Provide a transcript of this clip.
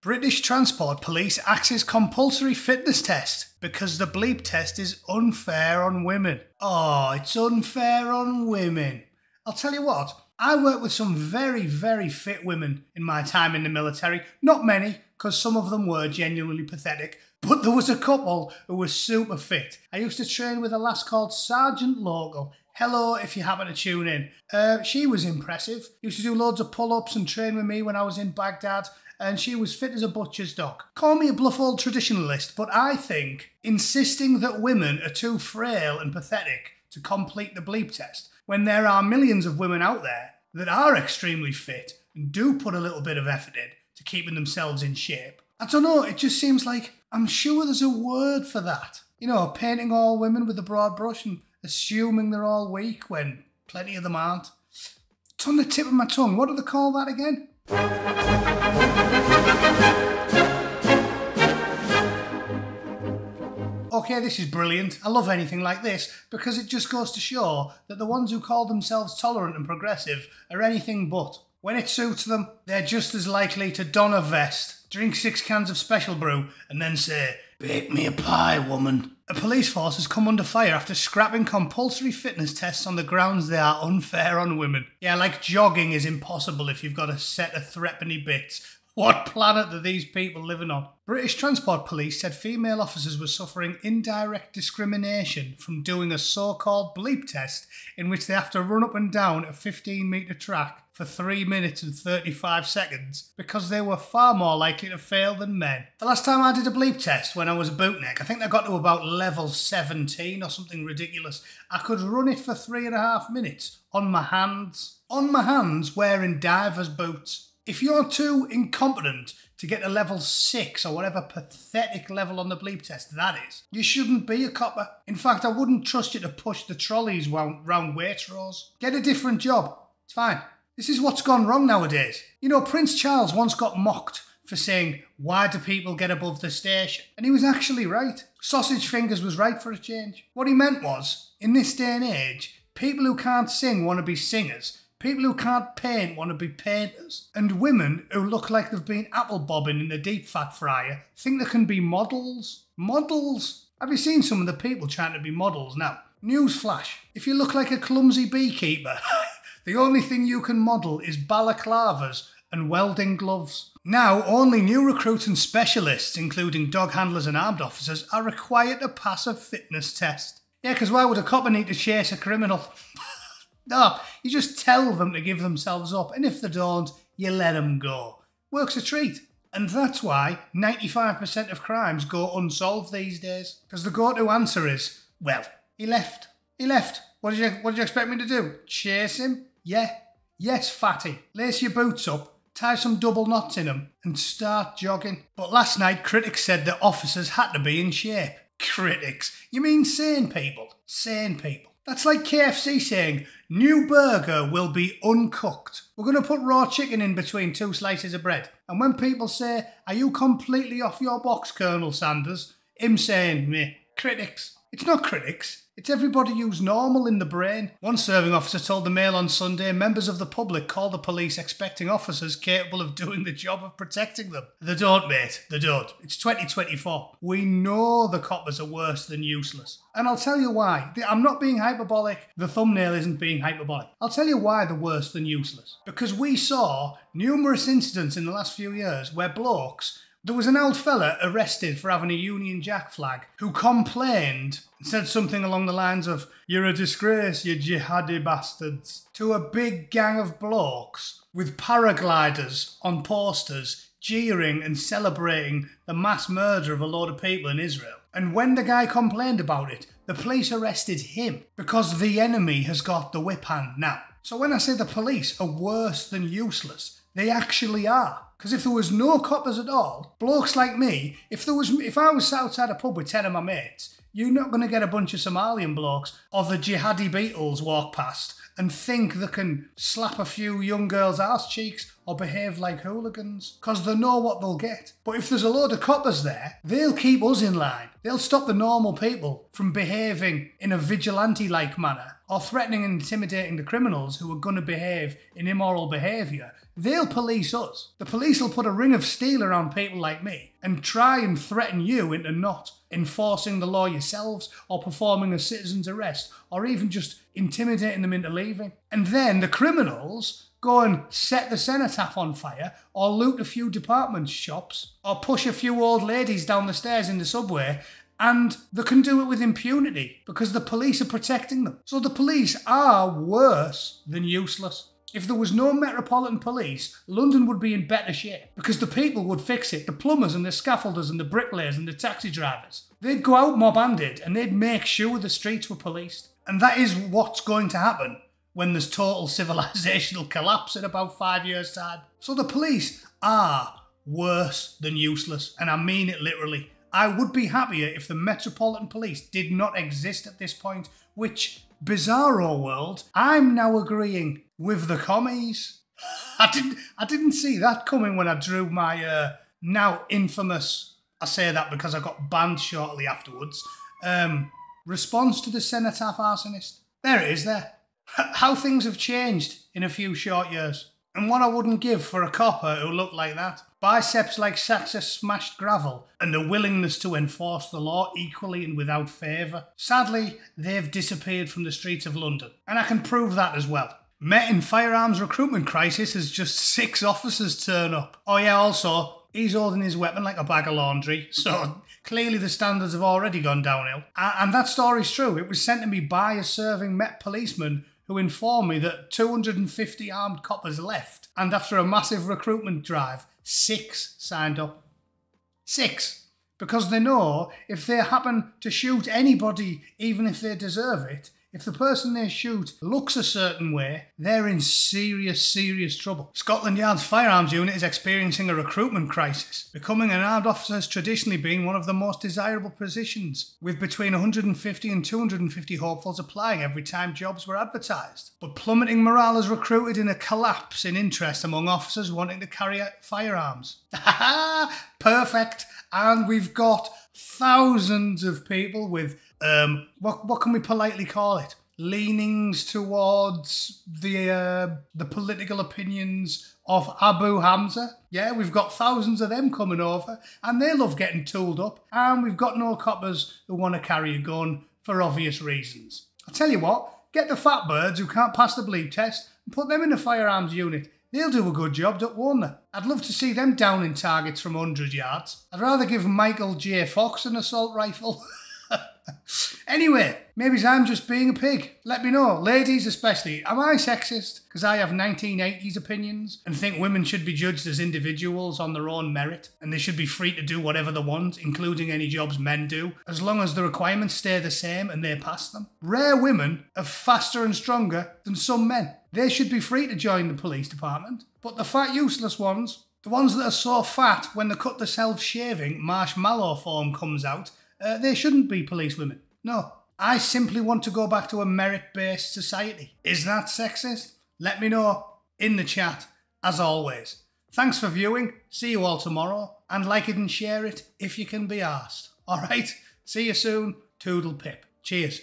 British Transport Police axes compulsory fitness test because the bleep test is unfair on women. Oh, it's unfair on women. I'll tell you what, I worked with some very, very fit women in my time in the military. Not many, because some of them were genuinely pathetic, but there was a couple who were super fit. I used to train with a lass called Sergeant Local. Hello, if you happen to tune in. She was impressive. Used to do loads of pull-ups and train with me when I was in Baghdad, and she was fit as a butcher's dog. Call me a bluff old traditionalist, but I think insisting that women are too frail and pathetic to complete the bleep test, when there are millions of women out there that are extremely fit and do put a little bit of effort in to keeping themselves in shape. I don't know, it just seems like, I'm sure there's a word for that. You know, painting all women with a broad brush and assuming they're all weak when plenty of them aren't. It's on the tip of my tongue. What do they call that again? Okay, this is brilliant. I love anything like this because it just goes to show that the ones who call themselves tolerant and progressive are anything but. When it suits them, they're just as likely to don a vest, drink 6 cans of special brew, and then say, "Bake me a pie, woman." A police force has come under fire after scrapping compulsory fitness tests on the grounds they are unfair on women. Yeah, like jogging is impossible if you've got a set of threepenny bits. What planet are these people living on? British Transport Police said female officers were suffering indirect discrimination from doing a so-called bleep test in which they have to run up and down a 15-metre track for 3 minutes and 35 seconds because they were far more likely to fail than men. The last time I did a bleep test when I was a bootneck, I think I got to about level 17 or something ridiculous. I could run it for 3.5 minutes on my hands. On my hands wearing diver's boots. If you're too incompetent to get to level 6 or whatever pathetic level on the bleep test that is, you shouldn't be a copper. In fact, I wouldn't trust you to push the trolleys round Waitrose. Get a different job. It's fine. This is what's gone wrong nowadays. You know, Prince Charles once got mocked for saying, "Why do people get above the station?" And he was actually right. Sausage Fingers was right for a change. What he meant was, in this day and age, people who can't sing want to be singers. People who can't paint want to be painters. And women who look like they've been apple bobbing in a deep fat fryer think they can be models. Models? Have you seen some of the people trying to be models now? Newsflash, if you look like a clumsy beekeeper, the only thing you can model is balaclavas and welding gloves. Now, only new recruits and specialists, including dog handlers and armed officers, are required to pass a fitness test. Yeah, because why would a copper need to chase a criminal? No, you just tell them to give themselves up, and if they don't, you let them go. Work's a treat. And that's why 95% of crimes go unsolved these days. Because the go-to answer is, well, he left. He left. What did you expect me to do? Chase him? Yeah. Yes, fatty. Lace your boots up, tie some double knots in them, and start jogging. But last night, critics said that officers had to be in shape. Critics? You mean sane people? Sane people. That's like KFC saying, "New burger will be uncooked. We're going to put raw chicken in between 2 slices of bread." And when people say, "Are you completely off your box, Colonel Sanders?" him saying, meh, critics. It's not critics. It's everybody who's normal in the brain. One serving officer told the Mail on Sunday, members of the public call the police expecting officers capable of doing the job of protecting them. They don't, mate. They don't. It's 2024. We know the coppers are worse than useless. And I'll tell you why. I'm not being hyperbolic. The thumbnail isn't being hyperbolic. I'll tell you why they're worse than useless. Because we saw numerous incidents in the last few years where blokes... There was an old fella arrested for having a Union Jack flag who complained and said something along the lines of, "You're a disgrace, you jihadi bastards," to a big gang of blokes with paragliders on posters jeering and celebrating the mass murder of a load of people in Israel. And when the guy complained about it, the police arrested him because the enemy has got the whip hand now. So when I say the police are worse than useless, they actually are. Because if there was no coppers at all, blokes like me, if I was sat outside a pub with 10 of my mates, you're not going to get a bunch of Somalian blokes or the jihadi Beatles walk past and think they can slap a few young girls' arse cheeks or behave like hooligans, because they know what they'll get. But if there's a load of coppers there, they'll keep us in line. They'll stop the normal people from behaving in a vigilante-like manner or threatening and intimidating the criminals who are going to behave in immoral behaviour they'll police us. The police will put a ring of steel around people like me and try and threaten you into not enforcing the law yourselves or performing a citizen's arrest or even just intimidating them into leaving. And then the criminals go and set the cenotaph on fire or loot a few department shops or push a few old ladies down the stairs in the subway, and they can do it with impunity because the police are protecting them. So the police are worse than useless. If there was no Metropolitan Police, London would be in better shape because the people would fix it. The plumbers and the scaffolders and the bricklayers and the taxi drivers. They'd go out mob-handed and they'd make sure the streets were policed. And that is what's going to happen when there's total civilisational collapse in about 5 years' time. So the police are worse than useless, and I mean it literally. I would be happier if the Metropolitan Police did not exist at this point, which, bizarro world, I'm now agreeing with the commies. I didn't see that coming when I drew my now infamous, I say that because I got banned shortly afterwards, response to the cenotaph arsonist. There it is there. How things have changed in a few short years. And what I wouldn't give for a copper who looked like that. Biceps like sacks of smashed gravel and a willingness to enforce the law equally and without favour. Sadly, they've disappeared from the streets of London. And I can prove that as well. Met in firearms recruitment crisis as just 6 officers turn up. Oh yeah, also, he's holding his weapon like a bag of laundry, so clearly the standards have already gone downhill. And that story's true. It was sent to me by a serving Met policeman who informed me that 250 armed coppers left, and after a massive recruitment drive, 6 signed up. 6. Because they know if they happen to shoot anybody, even if they deserve it, if the person they shoot looks a certain way, they're in serious, serious trouble. Scotland Yard's firearms unit is experiencing a recruitment crisis. Becoming an armed officer has traditionally been one of the most desirable positions, with between 150 and 250 hopefuls applying every time jobs were advertised. But plummeting morale has recruited in a collapse in interest among officers wanting to carry out firearms. Perfect. And we've got thousands of people with what can we politely call it? Leanings towards the political opinions of Abu Hamza. Yeah, we've got thousands of them coming over, and they love getting tooled up. And we've got no coppers who want to carry a gun for obvious reasons. I'll tell you what, get the fat birds who can't pass the bleep test and put them in the firearms unit. They'll do a good job, won't they? I'd love to see them downing targets from 100 yards. I'd rather give Michael J. Fox an assault rifle. Anyway, maybe I'm just being a pig. Let me know. Ladies especially, am I sexist? Because I have 1980s opinions and think women should be judged as individuals on their own merit, and they should be free to do whatever they want, including any jobs men do, as long as the requirements stay the same and they pass them. Rare women are faster and stronger than some men. They should be free to join the police department. But the fat useless ones, the ones that are so fat when they cut themselves shaving, marshmallow foam comes out, they shouldn't be policewomen. No, I simply want to go back to a merit-based society. Is that sexist? Let me know in the chat, as always. Thanks for viewing. See you all tomorrow. And like it and share it if you can be arsed. Alright, see you soon. Toodle pip. Cheers.